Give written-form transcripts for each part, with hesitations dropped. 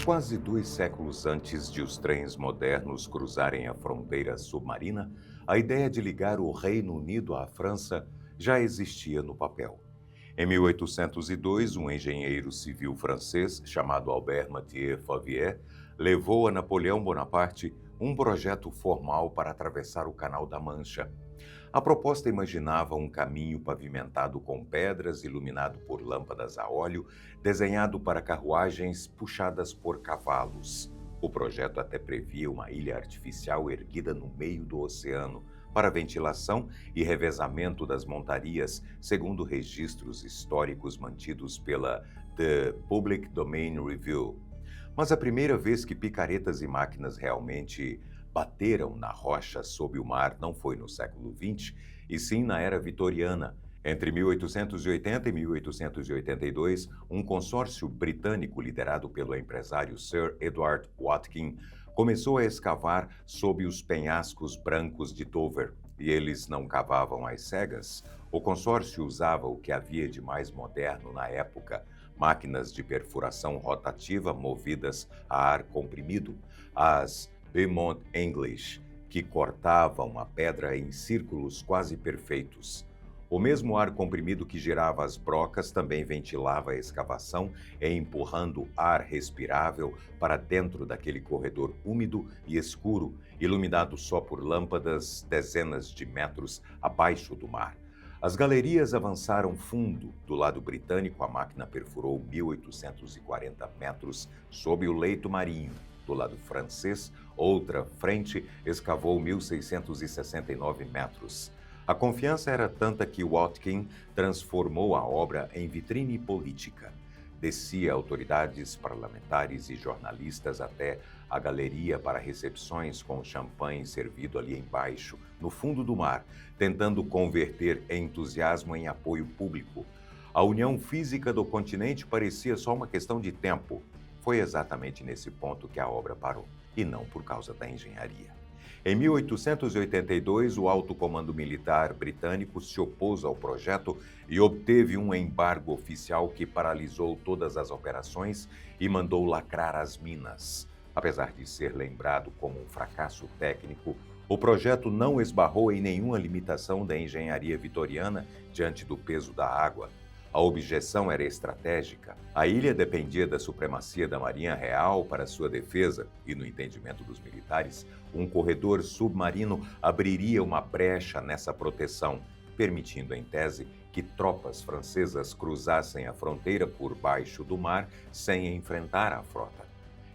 Quase 2 séculos antes de os trens modernos cruzarem a fronteira submarina, a ideia de ligar o Reino Unido à França já existia no papel. Em 1802, um engenheiro civil francês chamado Albert Mathieu Favier levou a Napoleão Bonaparte um projeto formal para atravessar o Canal da Mancha. A proposta imaginava um caminho pavimentado com pedras, iluminado por lâmpadas a óleo, desenhado para carruagens puxadas por cavalos. O projeto até previa uma ilha artificial erguida no meio do oceano, para ventilação e revezamento das montarias, segundo registros históricos mantidos pela The Public Domain Review. Mas a primeira vez que picaretas e máquinas realmente bateram na rocha sob o mar não foi no século XX, e sim na era vitoriana. Entre 1880 e 1882, um consórcio britânico liderado pelo empresário Sir Edward Watkin começou a escavar sob os penhascos brancos de Dover, e eles não cavavam às cegas. O consórcio usava o que havia de mais moderno na época: máquinas de perfuração rotativa movidas a ar comprimido, as Beaumont English, que cortavam a pedra em círculos quase perfeitos. O mesmo ar comprimido que girava as brocas também ventilava a escavação, empurrando ar respirável para dentro daquele corredor úmido e escuro, iluminado só por lâmpadas dezenas de metros abaixo do mar. As galerias avançaram fundo. Do lado britânico, a máquina perfurou 1.840 metros sob o leito marinho. Do lado francês, outra frente escavou 1.669 metros. A confiança era tanta que Watkin transformou a obra em vitrine política. Descia autoridades parlamentares e jornalistas até a galeria para recepções com champanhe servido ali embaixo, no fundo do mar, tentando converter entusiasmo em apoio público. A união física do continente parecia só uma questão de tempo. Foi exatamente nesse ponto que a obra parou, e não por causa da engenharia. Em 1882, o alto comando militar britânico se opôs ao projeto e obteve um embargo oficial que paralisou todas as operações e mandou lacrar as minas. Apesar de ser lembrado como um fracasso técnico, o projeto não esbarrou em nenhuma limitação da engenharia vitoriana diante do peso da água. A objeção era estratégica. A ilha dependia da supremacia da Marinha Real para sua defesa e, no entendimento dos militares, um corredor submarino abriria uma brecha nessa proteção, permitindo, em tese, que tropas francesas cruzassem a fronteira por baixo do mar sem enfrentar a frota.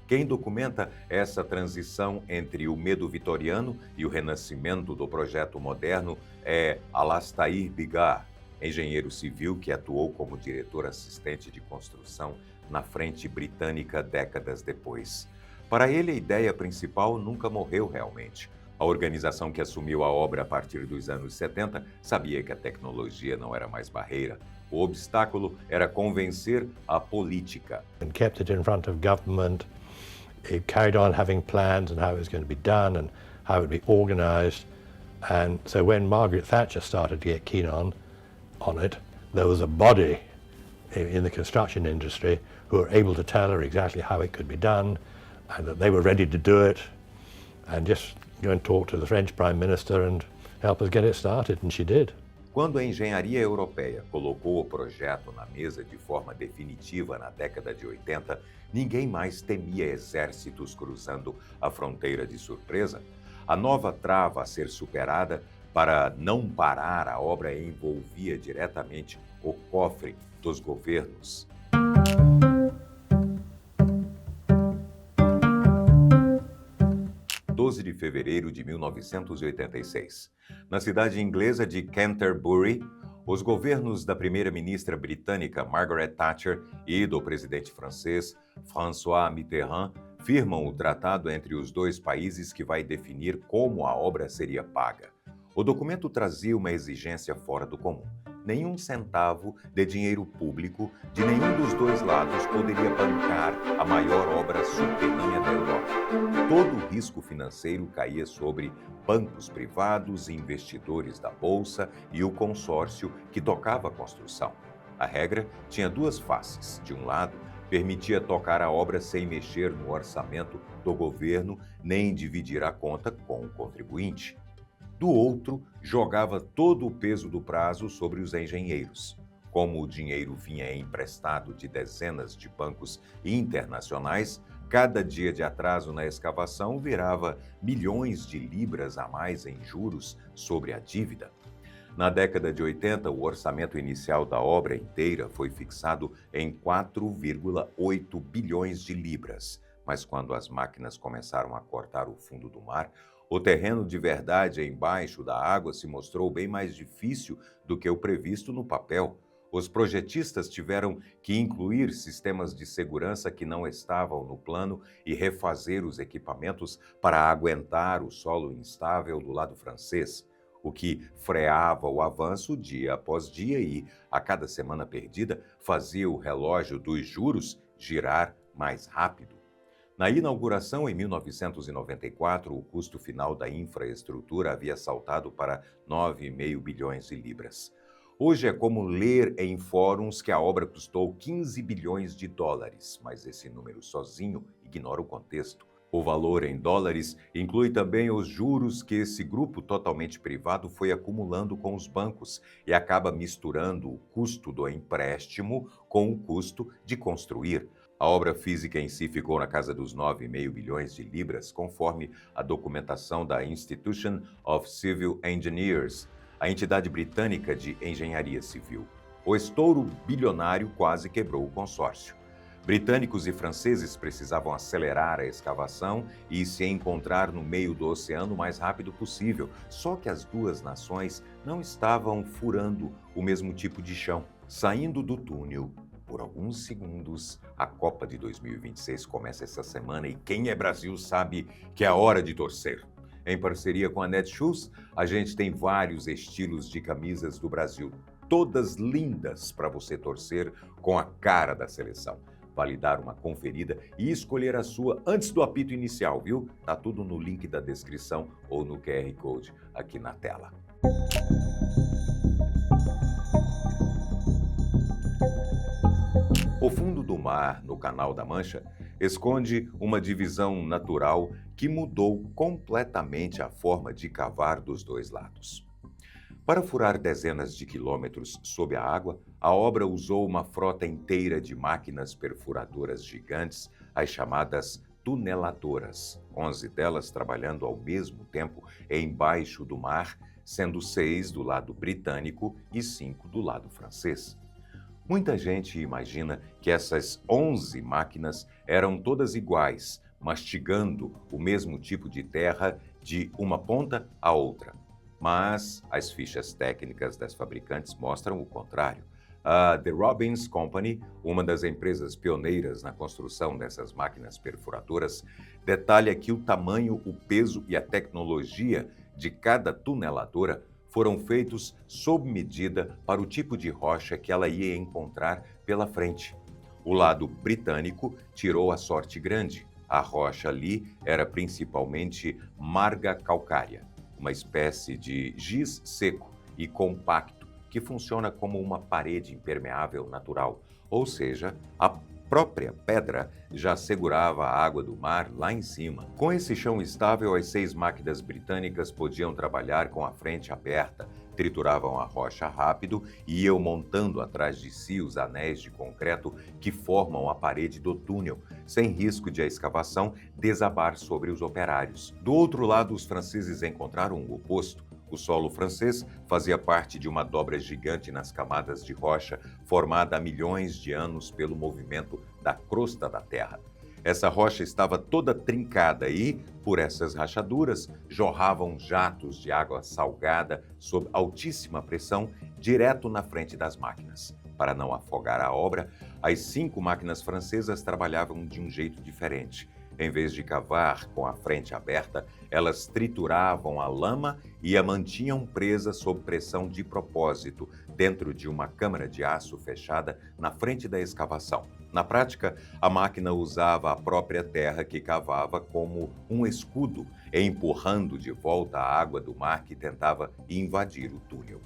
Quem documenta essa transição entre o medo vitoriano e o renascimento do projeto moderno é Alastair Biggar, engenheiro civil que atuou como diretor assistente de construção na frente britânica décadas depois. Para ele, a ideia principal nunca morreu realmente. A organização que assumiu a obra a partir dos anos 70 sabia que a tecnologia não era mais barreira. O obstáculo era convencer a política. And kept it in front of government. It carried on having plans and how it was going to be done and how it would be organized. And so when Margaret Thatcher started to get keen on it, there was a body in the construction industry who were able to tell her exactly how it could be done and that they were ready to do it and just go and talk to the French Prime Minister and help us get it started, and she did. Quando a engenharia europeia colocou o projeto na mesa de forma definitiva na década de 80, ninguém mais temia exércitos cruzando a fronteira de surpresa. A nova trava a ser superada para não parar a obra envolvia diretamente o cofre dos governos. De fevereiro de 1986. Na cidade inglesa de Canterbury, os governos da primeira-ministra britânica Margaret Thatcher e do presidente francês François Mitterrand firmam o tratado entre os dois países que vai definir como a obra seria paga. O documento trazia uma exigência fora do comum. Nenhum centavo de dinheiro público de nenhum dos dois lados poderia bancar a maior obra subterrânea da Europa. Todo o risco financeiro caía sobre bancos privados, investidores da Bolsa e o consórcio que tocava a construção. A regra tinha duas faces. De um lado, permitia tocar a obra sem mexer no orçamento do governo nem dividir a conta com o contribuinte. Do outro, jogava todo o peso do prazo sobre os engenheiros. Como o dinheiro vinha emprestado de dezenas de bancos internacionais, cada dia de atraso na escavação virava milhões de libras a mais em juros sobre a dívida. Na década de 80, o orçamento inicial da obra inteira foi fixado em 4,8 bilhões de libras. Mas quando as máquinas começaram a cortar o fundo do mar, o terreno de verdade embaixo da água se mostrou bem mais difícil do que o previsto no papel. Os projetistas tiveram que incluir sistemas de segurança que não estavam no plano e refazer os equipamentos para aguentar o solo instável do lado francês, o que freava o avanço dia após dia e, a cada semana perdida, fazia o relógio dos juros girar mais rápido. Na inauguração, em 1994, o custo final da infraestrutura havia saltado para 9,5 bilhões de libras. Hoje é como ler em fóruns que a obra custou 15 bilhões de dólares, mas esse número sozinho ignora o contexto. O valor em dólares inclui também os juros que esse grupo totalmente privado foi acumulando com os bancos e acaba misturando o custo do empréstimo com o custo de construir. A obra física em si ficou na casa dos 9,5 bilhões de libras, conforme a documentação da Institution of Civil Engineers, a entidade britânica de engenharia civil. O estouro bilionário quase quebrou o consórcio. Britânicos e franceses precisavam acelerar a escavação e se encontrar no meio do oceano o mais rápido possível, só que as duas nações não estavam furando o mesmo tipo de chão. Saindo do túnel, por alguns segundos, a Copa de 2026 começa essa semana e quem é Brasil sabe que é a hora de torcer. Em parceria com a Netshoes, a gente tem vários estilos de camisas do Brasil, todas lindas para você torcer com a cara da seleção. Vale dar uma conferida e escolher a sua antes do apito inicial, viu? Tá tudo no link da descrição ou no QR Code aqui na tela. O fundo do mar, no Canal da Mancha, esconde uma divisão natural que mudou completamente a forma de cavar dos dois lados. Para furar dezenas de quilômetros sob a água, a obra usou uma frota inteira de máquinas perfuradoras gigantes, as chamadas tuneladoras, 11 delas trabalhando ao mesmo tempo embaixo do mar, sendo 6 do lado britânico e 5 do lado francês. Muita gente imagina que essas 11 máquinas eram todas iguais, mastigando o mesmo tipo de terra de uma ponta à outra. Mas as fichas técnicas das fabricantes mostram o contrário. A The Robbins Company, uma das empresas pioneiras na construção dessas máquinas perfuradoras, detalha que o tamanho, o peso e a tecnologia de cada tuneladora foram feitos sob medida para o tipo de rocha que ela ia encontrar pela frente. O lado britânico tirou a sorte grande. A rocha ali era principalmente marga calcária, uma espécie de giz seco e compacto que funciona como uma parede impermeável natural, ou seja, a própria pedra já segurava a água do mar lá em cima. Com esse chão estável, as 6 máquinas britânicas podiam trabalhar com a frente aberta, trituravam a rocha rápido e iam montando atrás de si os anéis de concreto que formam a parede do túnel, sem risco de a escavação desabar sobre os operários. Do outro lado, os franceses encontraram o oposto. O solo francês fazia parte de uma dobra gigante nas camadas de rocha formada há milhões de anos pelo movimento da crosta da Terra. Essa rocha estava toda trincada e, por essas rachaduras, jorravam jatos de água salgada sob altíssima pressão direto na frente das máquinas. Para não afogar a obra, as 5 máquinas francesas trabalhavam de um jeito diferente. Em vez de cavar com a frente aberta, elas trituravam a lama e a mantinham presa sob pressão de propósito, dentro de uma câmara de aço fechada na frente da escavação. Na prática, a máquina usava a própria terra que cavava como um escudo, empurrando de volta a água do mar que tentava invadir o túnel.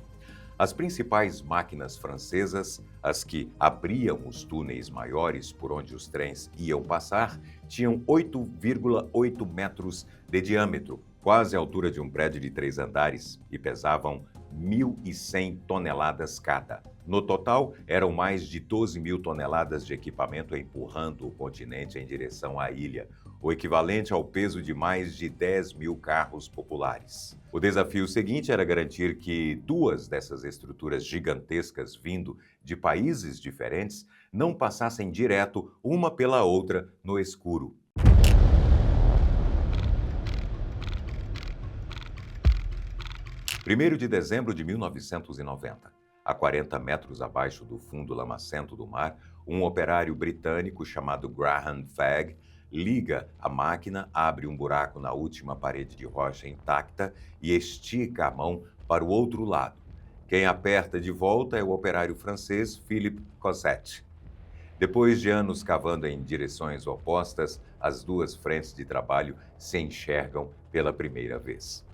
As principais máquinas francesas, as que abriam os túneis maiores por onde os trens iam passar, tinham 8,8 metros de diâmetro, quase a altura de um prédio de 3 andares, e pesavam 1.100 toneladas cada. No total, eram mais de 12.000 toneladas de equipamento empurrando o continente em direção à ilha, o equivalente ao peso de mais de 10.000 carros populares. O desafio seguinte era garantir que 2 dessas estruturas gigantescas vindo de países diferentes não passassem direto uma pela outra no escuro. Primeiro de dezembro de 1990, a 40 metros abaixo do fundo lamacento do mar, um operário britânico chamado Graham Fagg liga a máquina, abre um buraco na última parede de rocha intacta e estica a mão para o outro lado. Quem aperta de volta é o operário francês Philippe Cosette. Depois de anos cavando em direções opostas, as 2 frentes de trabalho se enxergam pela primeira vez.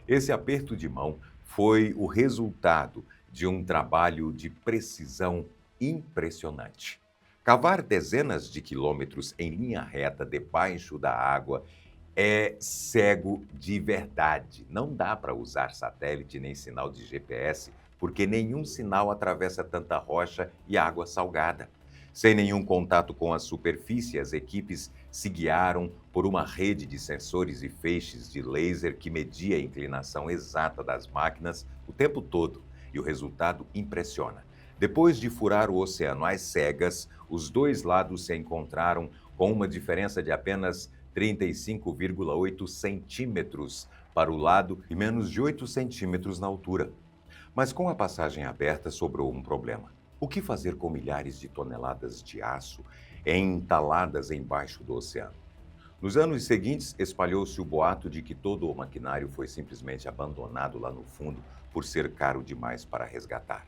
Esse aperto de mão foi o resultado de um trabalho de precisão impressionante. Cavar dezenas de quilômetros em linha reta debaixo da água é cego de verdade. Não dá para usar satélite nem sinal de GPS, porque nenhum sinal atravessa tanta rocha e água salgada. Sem nenhum contato com a superfície, as equipes se guiaram por uma rede de sensores e feixes de laser que media a inclinação exata das máquinas o tempo todo, e o resultado impressiona. Depois de furar o oceano às cegas, os 2 lados se encontraram com uma diferença de apenas 35,8 centímetros para o lado e menos de 8 centímetros na altura. Mas com a passagem aberta sobrou um problema. O que fazer com milhares de toneladas de aço entaladas embaixo do oceano? Nos anos seguintes, espalhou-se o boato de que todo o maquinário foi simplesmente abandonado lá no fundo por ser caro demais para resgatar.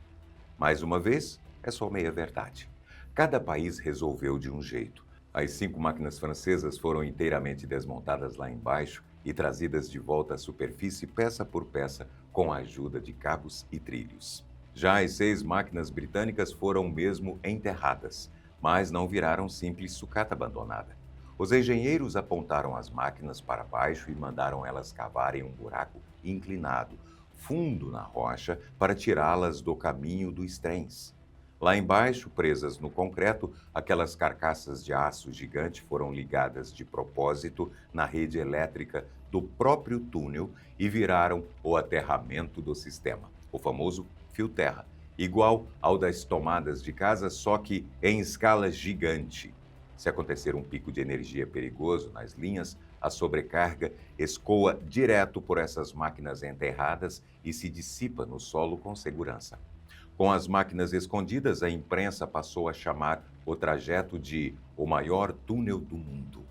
Mais uma vez, é só meia verdade. Cada país resolveu de um jeito. As 5 máquinas francesas foram inteiramente desmontadas lá embaixo e trazidas de volta à superfície peça por peça com a ajuda de cabos e trilhos. Já as 6 máquinas britânicas foram mesmo enterradas, mas não viraram simples sucata abandonada. Os engenheiros apontaram as máquinas para baixo e mandaram elas cavarem um buraco inclinado, fundo na rocha, para tirá-las do caminho dos trens. Lá embaixo, presas no concreto, aquelas carcaças de aço gigante foram ligadas de propósito na rede elétrica do próprio túnel e viraram o aterramento do sistema, o famoso fio-terra, igual ao das tomadas de casa, só que em escala gigante. Se acontecer um pico de energia perigoso nas linhas, a sobrecarga escoa direto por essas máquinas enterradas e se dissipa no solo com segurança. Com as máquinas escondidas, a imprensa passou a chamar o trajeto de o maior túnel do mundo.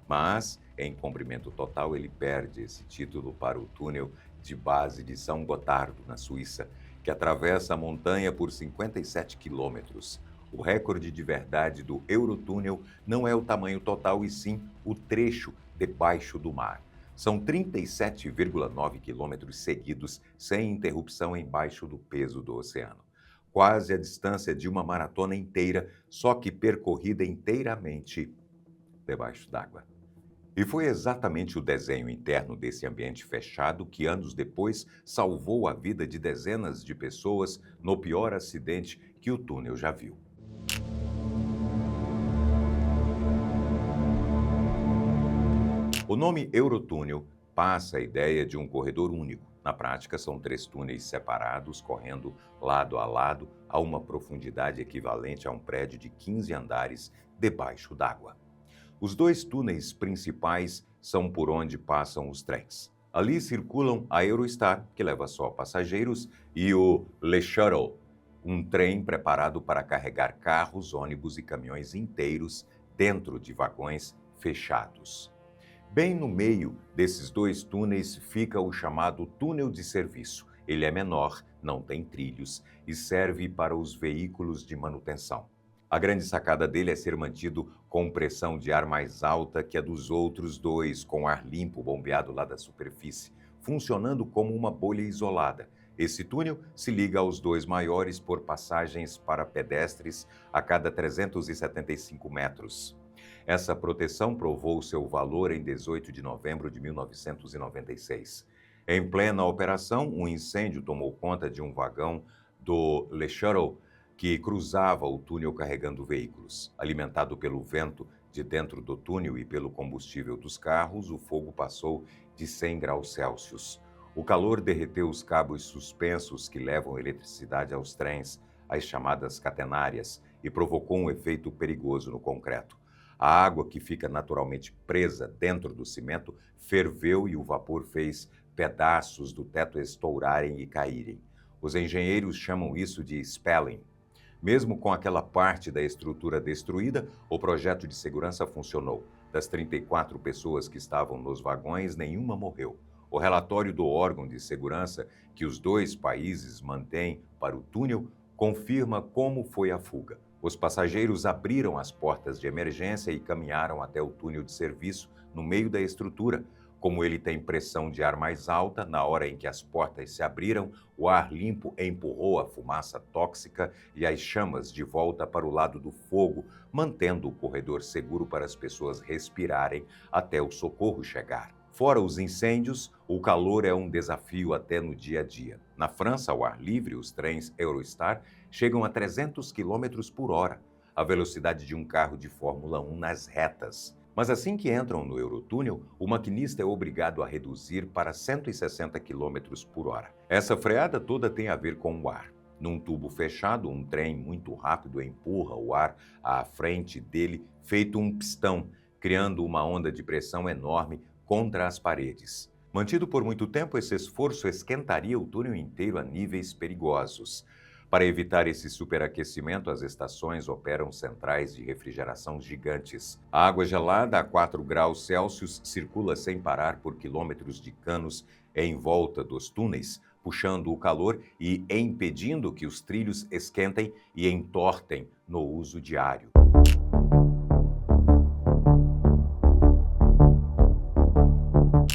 Mas, em comprimento total, ele perde esse título para o túnel de base de São Gotardo, na Suíça, que atravessa a montanha por 57 quilômetros. O recorde de verdade do Eurotúnel não é o tamanho total, e sim o trecho debaixo do mar. São 37,9 quilômetros seguidos, sem interrupção embaixo do peso do oceano. Quase a distância de uma maratona inteira, só que percorrida inteiramente debaixo d'água. E foi exatamente o desenho interno desse ambiente fechado que, anos depois, salvou a vida de dezenas de pessoas no pior acidente que o túnel já viu. O nome Eurotúnel passa a ideia de um corredor único. Na prática, são 3 túneis separados, correndo lado a lado a uma profundidade equivalente a um prédio de 15 andares debaixo d'água. Os 2 túneis principais são por onde passam os trens. Ali circulam a Eurostar, que leva só passageiros, e o Le Shuttle, um trem preparado para carregar carros, ônibus e caminhões inteiros dentro de vagões fechados. Bem no meio desses 2 túneis fica o chamado túnel de serviço. Ele é menor, não tem trilhos e serve para os veículos de manutenção. A grande sacada dele é ser mantido com pressão de ar mais alta que a dos outros 2, com ar limpo bombeado lá da superfície, funcionando como uma bolha isolada. Esse túnel se liga aos dois maiores por passagens para pedestres a cada 375 metros. Essa proteção provou seu valor em 18 de novembro de 1996. Em plena operação, um incêndio tomou conta de um vagão do Le Shuttle que cruzava o túnel carregando veículos. Alimentado pelo vento de dentro do túnel e pelo combustível dos carros, o fogo passou de 100 graus Celsius. O calor derreteu os cabos suspensos que levam eletricidade aos trens, as chamadas catenárias, e provocou um efeito perigoso no concreto. A água, que fica naturalmente presa dentro do cimento, ferveu e o vapor fez pedaços do teto estourarem e caírem. Os engenheiros chamam isso de spalling. Mesmo com aquela parte da estrutura destruída, o projeto de segurança funcionou. Das 34 pessoas que estavam nos vagões, nenhuma morreu. O relatório do órgão de segurança que os dois países mantêm para o túnel confirma como foi a fuga. Os passageiros abriram as portas de emergência e caminharam até o túnel de serviço no meio da estrutura. Como ele tem pressão de ar mais alta, na hora em que as portas se abriram, o ar limpo empurrou a fumaça tóxica e as chamas de volta para o lado do fogo, mantendo o corredor seguro para as pessoas respirarem até o socorro chegar. Fora os incêndios, o calor é um desafio até no dia a dia. Na França, ao ar livre, os trens Eurostar chegam a 300 km por hora, a velocidade de um carro de Fórmula 1 nas retas. Mas assim que entram no Eurotúnel, o maquinista é obrigado a reduzir para 160 km por hora. Essa freada toda tem a ver com o ar. Num tubo fechado, um trem muito rápido empurra o ar à frente dele, feito um pistão, criando uma onda de pressão enorme contra as paredes. Mantido por muito tempo, esse esforço esquentaria o túnel inteiro a níveis perigosos. Para evitar esse superaquecimento, as estações operam centrais de refrigeração gigantes. A água gelada a 4 graus Celsius circula sem parar por quilômetros de canos em volta dos túneis, puxando o calor e impedindo que os trilhos esquentem e entortem no uso diário.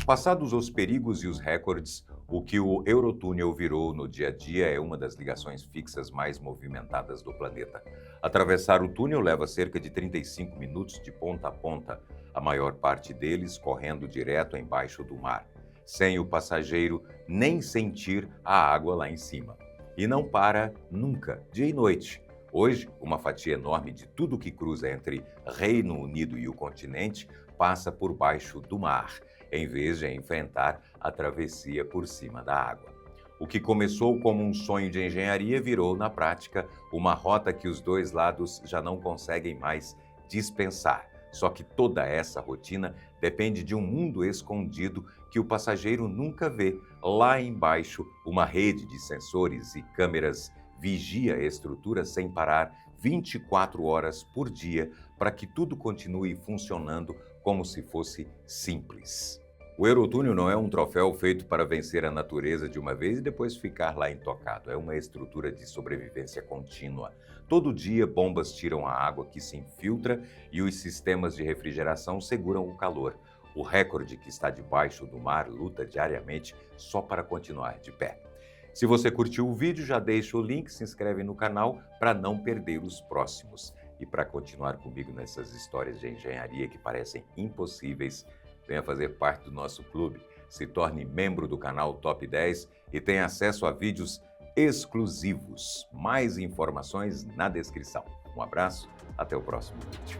Passados os perigos e os recordes, o que o Eurotúnel virou no dia a dia é uma das ligações fixas mais movimentadas do planeta. Atravessar o túnel leva cerca de 35 minutos de ponta a ponta, a maior parte deles correndo direto embaixo do mar, sem o passageiro nem sentir a água lá em cima. E não para nunca, dia e noite. Hoje, uma fatia enorme de tudo que cruza entre Reino Unido e o continente passa por baixo do mar, em vez de enfrentar a travessia por cima da água. O que começou como um sonho de engenharia virou, na prática, uma rota que os dois lados já não conseguem mais dispensar. Só que toda essa rotina depende de um mundo escondido que o passageiro nunca vê. Lá embaixo, uma rede de sensores e câmeras vigia a estrutura sem parar 24 horas por dia para que tudo continue funcionando como se fosse simples. O Eurotúnel não é um troféu feito para vencer a natureza de uma vez e depois ficar lá intocado. É uma estrutura de sobrevivência contínua. Todo dia, bombas tiram a água que se infiltra e os sistemas de refrigeração seguram o calor. O recorde que está debaixo do mar luta diariamente só para continuar de pé. Se você curtiu o vídeo, já deixa o link, se inscreve no canal para não perder os próximos. E para continuar comigo nessas histórias de engenharia que parecem impossíveis, venha fazer parte do nosso clube, se torne membro do canal Top 10 e tenha acesso a vídeos exclusivos. Mais informações na descrição. Um abraço, até o próximo vídeo.